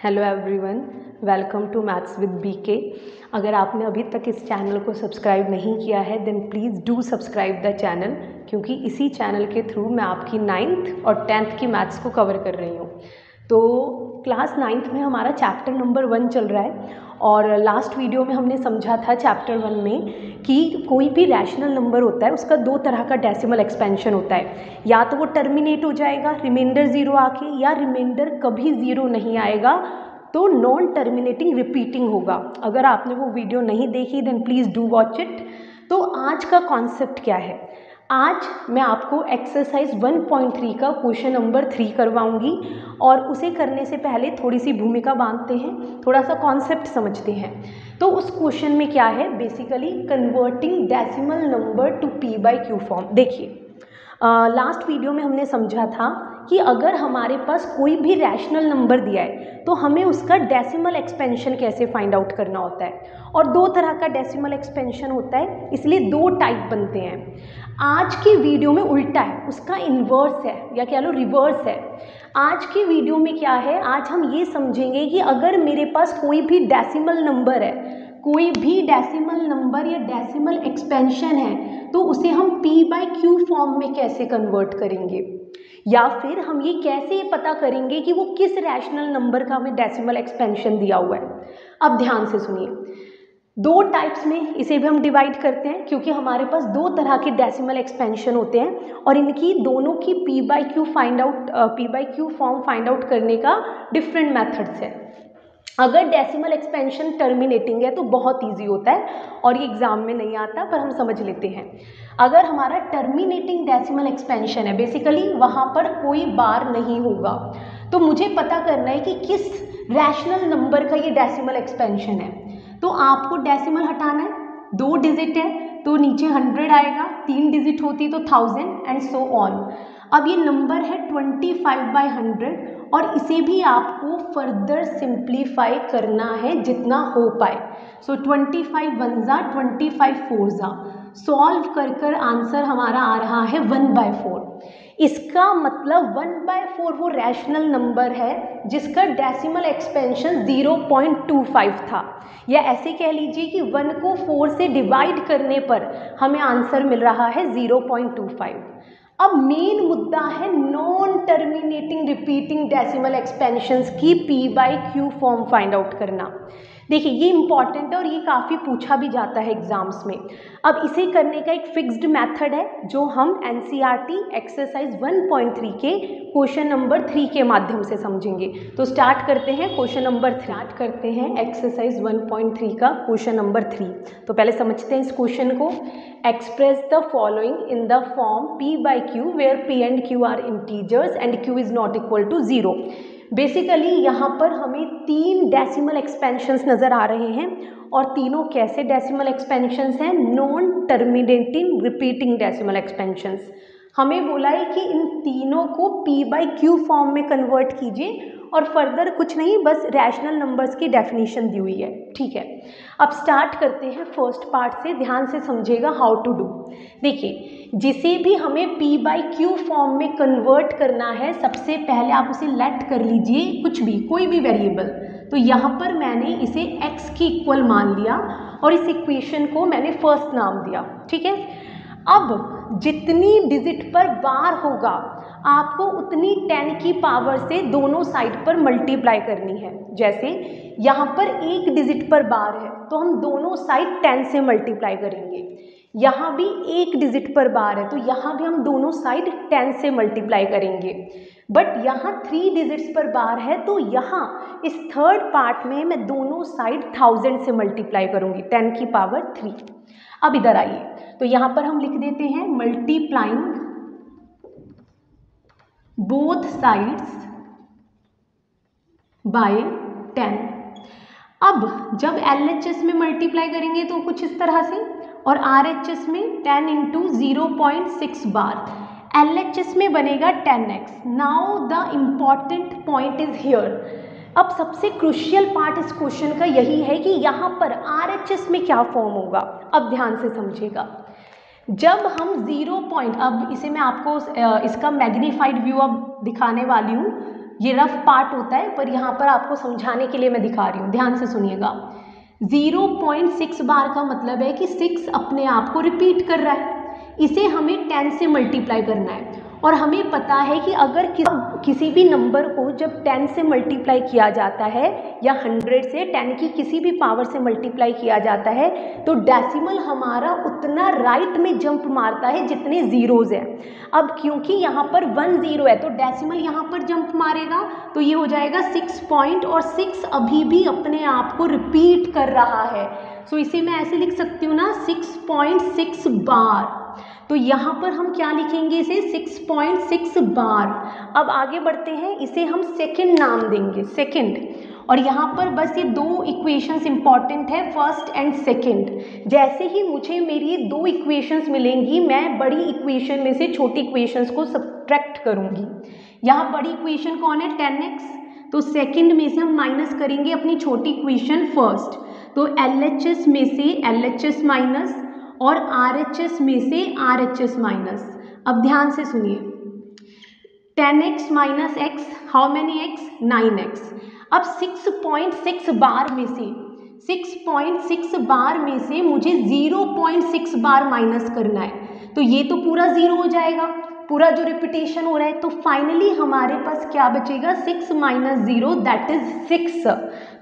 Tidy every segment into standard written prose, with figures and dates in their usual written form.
Hello everyone, welcome to maths with B. K आपने अभी तक इस चैनल को सब्सक्राइब नहीं किया है then please do subscribe the channel, क्योंकि इसी चैनल के थ्रू मैं आपकी 9th और 10th की मैथ्स को कवर कर रही हूँ। तो क्लास 9th में हमारा चैप्टर नंबर 1 चल रहा है और लास्ट वीडियो में हमने समझा था चैप्टर 1 में कि कोई भी रैशनल नंबर होता है उसका दो तरह का डेसिमल एक्सपेंशन होता है। या तो वो टर्मिनेट हो जाएगा रिमाइंडर 0 आके, या रिमाइंडर कभी 0 नहीं आएगा तो नॉन टर्मिनेटिंग रिपीटिंग होगा। अगर आपने वो वीडियो नहीं देखी then please do watch it. तो आज का कॉन्सेप्ट क्या है? आज मैं आपको एक्सरसाइज 1.3 का क्वेश्चन नंबर 3 करवाऊंगी और उसे करने से पहले थोड़ी सी भूमिका बांधते हैं, थोड़ा सा कॉन्सेप्ट समझते हैं। तो उस क्वेश्चन में क्या है, basically converting decimal number two P by Q form. देखिए लास्ट वीडियो में हमने समझा था कि अगर हमारे पास कोई भी रैशनल नंबर दिया है तो हमें उसका डेसिमल एक्सपेंशन कैसे फाइंड आउट करना होता है। और दो तरह का डेसिमल एक्सपेंशन होता है, इसलिए दो टाइप बनते हैं। आज की वीडियो में उल्टा है, उसका इन्वर्स है या कह लो रिवर्स है। आज की वीडियो में क्या है, आज हम ये समझेंगे कि अगर मेरे पास कोई भी डेसिमल नंबर है, कोई भी डेसिमल नंबर या डेसिमल एक्सपेंशन है, तो उसे हम पी बाई क्यू फॉर्म में कैसे कन्वर्ट करेंगे, या फिर हम ये कैसे पता करेंगे कि वो किस रैशनल नंबर का हमें डेसिमल एक्सपेंशन दिया हुआ है। अब ध्यान से सुनिए, दो टाइप्स में इसे भी हम डिवाइड करते हैं, क्योंकि हमारे पास दो तरह के डेसिमल एक्सपेंशन होते हैं और इनकी दोनों की P by Q form find out करने का डिफरेंट मेथड्स है। अगर डेसिमल एक्सपेंशन टर्मिनेटिंग है तो बहुत इजी होता है और ये एग्जाम में नहीं आता, पर हम समझ लेते हैं। अगर हमारा टर्मिनेटिंग डेसिमल एक्सपेंशन है, बेसिकली वहाँ पर कोई बार नहीं होगा, तो मुझे पता करना है कि किस रैशनल नंबर का ये डेसिमल एक्सपेंशन है। तो आपको डेसिमल हटाना है, 2 डिजिट है तो नीचे 100 आएगा, 3 डिजिट होती तो 1000 एंड सो ऑन। अब ये नंबर है 25/100 और इसे भी आपको फर्दर सिंप्लीफाई करना है जितना हो पाए। सो 25 1 25 4 सॉल्व कर कर आंसर हमारा आ रहा है 1/4। इसका मतलब 1/4 वो रैशनल नंबर है जिसका डेसिमल एक्सपेंशन 0.25 था, या ऐसे कह लीजिए कि 1 को 4 से डिवाइड करने पर हमें आंसर मिल रहा है 0.25। अब मेन मुद्दा है non terminating repeating decimal expansions की P by Q form find out करना। देखिए ये इंपॉर्टेंट है और ये काफ़ी पूछा भी जाता है एग्जाम्स में। अब इसे करने का एक फिक्स्ड मेथड है जो हम एनसीईआरटी एक्सरसाइज 1.3 के क्वेश्चन नंबर 3 के माध्यम से समझेंगे। तो स्टार्ट करते हैं क्वेश्चन नंबर 3 करते हैं एक्सरसाइज 1.3 का क्वेश्चन नंबर 3। तो पहले समझते हैं इस क्वेश्चन को। Express the following in the form P by Q where P and Q are integers and Q is not equal to 0। Basically यहाँ पर हमें 3 डेसिमल एक्सपेंशंस नज़र आ रहे हैं और तीनों कैसे डेसिमल एक्सपेंशंस हैं? Non terminating repeating decimal expansions. हमें बोला है कि इन तीनों को पी बाई क्यू फॉर्म में कन्वर्ट कीजिए और फर्दर कुछ नहीं, बस रैशनल नंबर्स की डेफिनेशन दी हुई है। ठीक है, अब स्टार्ट करते हैं फर्स्ट पार्ट से, ध्यान से समझिएगा हाउ टू डू। देखिए जिसे भी हमें पी बाई क्यू फॉर्म में कन्वर्ट करना है, सबसे पहले आप उसे लेट कर लीजिए कुछ भी, कोई भी वेरिएबल। तो यहाँ पर मैंने इसे x की इक्वल मान लिया और इस इक्वेशन को मैंने फर्स्ट नाम दिया। ठीक है, अब जितनी डिजिट पर बार होगा आपको उतनी 10 की पावर से दोनों साइड पर मल्टीप्लाई करनी है। जैसे यहाँ पर 1 डिजिट पर बार है तो हम दोनों साइड 10 से मल्टीप्लाई करेंगे। यहाँ भी 1 डिजिट पर बार है तो यहाँ भी हम दोनों साइड 10 से मल्टीप्लाई करेंगे। बट यहाँ 3 डिजिट्स पर बार है तो यहाँ इस थर्ड पार्ट में मैं दोनों साइड 1000 से मल्टीप्लाई करूँगी, 10 की पावर 3। अब इधर आइए, तो यहाँ पर हम लिख देते हैं मल्टीप्लाइंग बोथ साइड्स बाय 10। अब जब LHS में मल्टीप्लाई करेंगे तो कुछ इस तरह से, और RHS में 10 इंटू 0.6 बार, LHS में बनेगा 10x। Now the important point is here. अब सबसे क्रुशियल पार्ट इस क्वेश्चन का यही है कि यहाँ पर RHS में क्या फॉर्म होगा। अब ध्यान से समझिएगा, जब हम 0 पॉइंट, अब इसे मैं आपको इसका मैग्नीफाइड व्यू अब दिखाने वाली हूँ। ये रफ पार्ट होता है, पर यहाँ पर आपको समझाने के लिए मैं दिखा रही हूँ, ध्यान से सुनिएगा। 0.6 बार का मतलब है कि 6 अपने आप को रिपीट कर रहा है, इसे हमें 10 से मल्टीप्लाई करना है। और हमें पता है कि अगर किसी भी नंबर को जब 10 से मल्टीप्लाई किया जाता है या 100 से 10 की किसी भी पावर से मल्टीप्लाई किया जाता है, तो डेसिमल हमारा उतना राइट में जंप मारता है जितने जीरोज हैं। अब क्योंकि यहाँ पर 1 0 है तो डेसिमल यहाँ पर जंप मारेगा, तो ये हो जाएगा 6 पॉइंट, और 6 अभी भी अपने आप को रिपीट कर रहा है। सो इसे मैं ऐसे लिख सकती हूँ ना, 6.6 बार। तो यहाँ पर हम क्या लिखेंगे, इसे 6.6 बार। अब आगे बढ़ते हैं, इसे हम सेकंड नाम देंगे, सेकंड। और यहाँ पर बस ये 2 इक्वेशंस इंपॉर्टेंट है, फर्स्ट एंड सेकंड। जैसे ही मुझे मेरी 2 इक्वेशंस मिलेंगी, मैं बड़ी इक्वेशन में से छोटी इक्वेशंस को सब्ट्रैक्ट करूँगी। यहाँ बड़ी इक्वेशन कौन है, 10x, तो सेकंड में से हम माइनस करेंगे अपनी छोटी इक्वेशन फर्स्ट, तो LHS में से LHS माइनस और RHS में से RHS माइनस। अब ध्यान से सुनिए, 10x minus x, how many x, 9x। अब 6.6 बार में से 6.6 बार में से मुझे 0.6 बार माइनस करना है, तो ये तो पूरा 0 हो जाएगा, पूरा जो रिपीटेशन हो रहा है। तो फाइनली हमारे पास क्या बचेगा, 6 माइनस 0 दैट इज 6।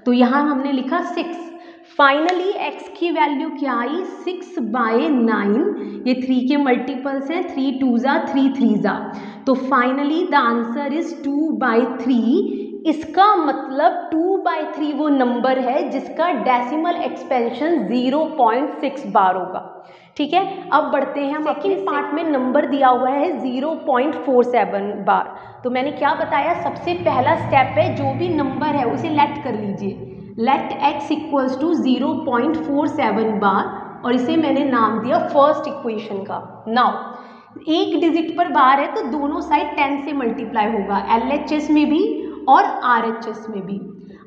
तो यहाँ हमने लिखा 6। फाइनली x की वैल्यू क्या आई, 6/9। ये 3 के मल्टीपल्स हैं, 3 2 जा 3 3 जा, तो फाइनली द आंसर इज 2/3। इसका मतलब 2/3 वो नंबर है जिसका डेसिमल एक्सपेंशन 0.6 बार होगा। ठीक है, अब बढ़ते हैं हम सेकंड पार्ट में। नंबर दिया हुआ है 0.47 बार। तो मैंने क्या बताया, सबसे पहला स्टेप है, जो भी नंबर है उसे लेट कर लीजिए, लेट x इक्वल्स टू 0.47 बार, और इसे मैंने नाम दिया फर्स्ट इक्वेशन का। नाउ एक डिजिट पर बार है तो दोनों साइड 10 से मल्टीप्लाई होगा, LHS में भी और RHS में भी।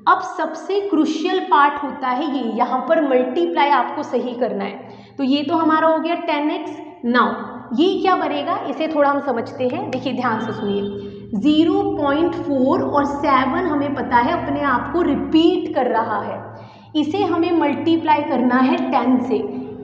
अब सबसे क्रुशियल पार्ट होता है ये, यहाँ पर मल्टीप्लाई आपको सही करना है। तो ये तो हमारा हो गया 10x। नाउ ये क्या बनेगा, इसे थोड़ा हम समझते हैं, देखिए ध्यान से सुनिए। 0.4 और 7 हमें पता है अपने आप को रिपीट कर रहा है, इसे हमें मल्टीप्लाई करना है 10 से।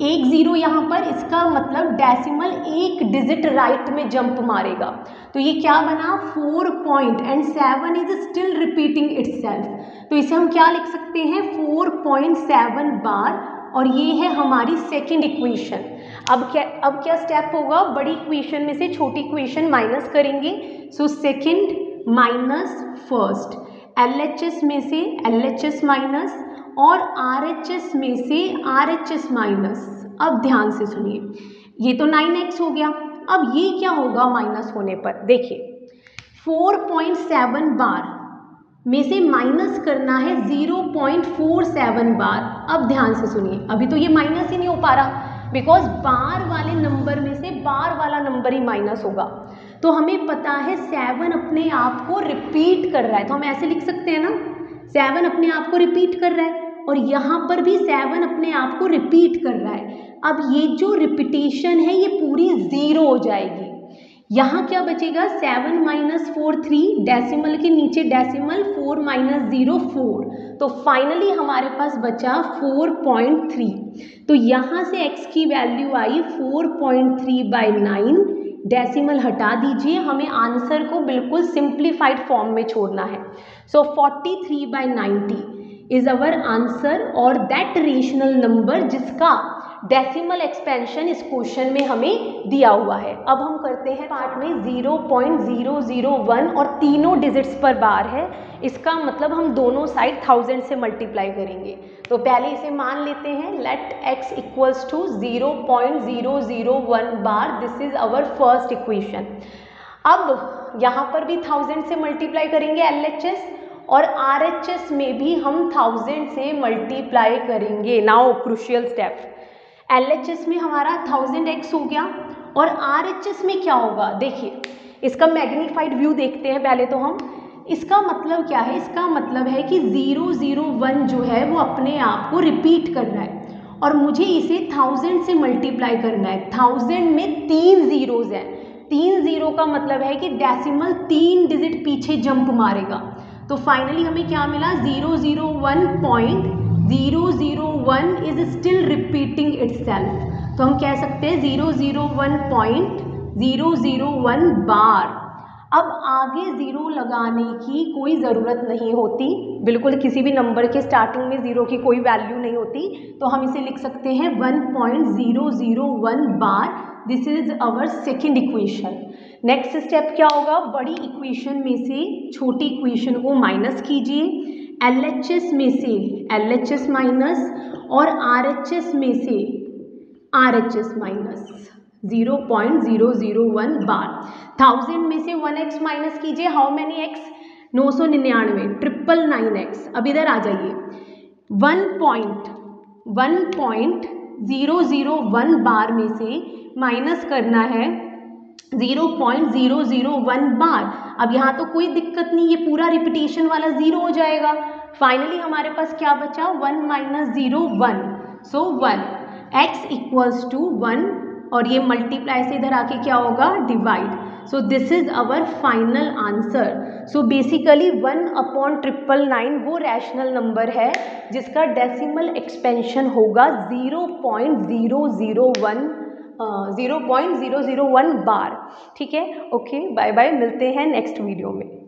एक 0 यहाँ पर, इसका मतलब डेसिमल एक डिजिट राइट में जंप मारेगा, तो ये क्या बना, 4 point and 7 is still repeating itself. तो इसे हम क्या लिख सकते हैं, 4.7 बार, और ये है हमारी सेकंड इक्वेशन। अब क्या स्टेप होगा, बड़ी इक्वेशन में से छोटी इक्वेशन माइनस करेंगे। So second minus first, LHS में से LHS माइनस और RHS में से RHS माइनस। अब ध्यान से सुनिए, ये तो 9x हो गया। अब ये क्या होगा माइनस होने पर, देखिए 4.7 बार में से माइनस करना है 0.47 बार। अब ध्यान से सुनिए, अभी तो ये माइनस ही नहीं हो पा रहा, बिकॉज बार वाले नंबर में से बार वाला नंबर ही माइनस होगा। तो हमें पता है 7 अपने आप को रिपीट कर रहा है, तो हम ऐसे लिख सकते हैं ना, 7 अपने आप को रिपीट कर रहा है, और यहाँ पर भी 7 अपने आप को रिपीट कर रहा है। अब ये जो रिपीटेशन है ये पूरी 0 हो जाएगी। यहाँ क्या बचेगा, 7 माइनस 4 3, डेसिमल के नीचे डेसिमल, 4 माइनस 0 4, तो फाइनली हमारे पास बचा 4.3। तो यहाँ से x की वैल्यू आई 4.3/9, डेसिमल हटा दीजिए, हमें आंसर को बिल्कुल सिंप्लीफाइड फॉर्म में छोड़ना है। सो 43/90 इज अवर आंसर, और दैट रेशनल नंबर जिसका डेसिमल एक्सपेंशन इस क्वेश्चन में हमें दिया हुआ है। अब हम करते हैं पार्ट में 0.001, और तीनों डिजिट्स पर बार है, इसका मतलब हम दोनों साइड 1000 से मल्टीप्लाई करेंगे। तो पहले इसे मान लेते हैं, let x equals to 0.001 bar, this is our first equation. अब यहाँ पर भी 1000 से मल्टीप्लाई करेंगे LHS, और RHS में भी हम 1000 से मल्टीप्लाई करेंगे। नाउ क्रुशियल स्टेप, LHS में हमारा 1000x हो गया, और RHS में क्या होगा, देखिए इसका मैग्नीफाइड व्यू देखते हैं पहले तो हम। इसका मतलब क्या है, इसका मतलब है कि 001 जो है वो अपने आप को रिपीट कर रहा है, और मुझे इसे 1000 से मल्टीप्लाई करना है। 1000 में 3 जीरोज हैं, 3 जीरो का मतलब है कि डेसिमल 3 डिजिट पीछे जंप मारेगा। तो फाइनली हमें क्या मिला, 001.001 इज स्टिल रिपीटिंग इटसेल्फ। तो हम कह सकते हैं 001.001 बार। अब आगे ज़ीरो लगाने की कोई ज़रूरत नहीं होती, बिल्कुल किसी भी नंबर के स्टार्टिंग में ज़ीरो की कोई वैल्यू नहीं होती, तो हम इसे लिख सकते हैं 1.001 बार। This is our second equation. Next step क्या होगा, बड़ी इक्वेशन में से छोटी इक्वेशन को माइनस कीजिए, LHS में से LHS माइनस और RHS में से RHS माइनस 0.001 बार। 1000 में से 1x माइनस कीजिए, हाउ मैनी x, 999, 999x। अब इधर आ जाइए, 1.001 बार में से माइनस करना है 0.001 बार। अब यहाँ तो कोई दिक्कत नहीं, ये पूरा रिपीटेशन वाला जीरो हो जाएगा। फाइनली हमारे पास क्या बचा, 1 minus 0 1, so 1, x equals to 1 और ये मल्टीप्लाई से इधर आके क्या होगा, divide. So this is our final answer. So basically 1/999 वो रैशनल नंबर है जिसका डेसिमल एक्सपेंशन होगा 0.001 बार। ठीक है, ओके, बाय बाय, मिलते हैं नेक्स्ट वीडियो में।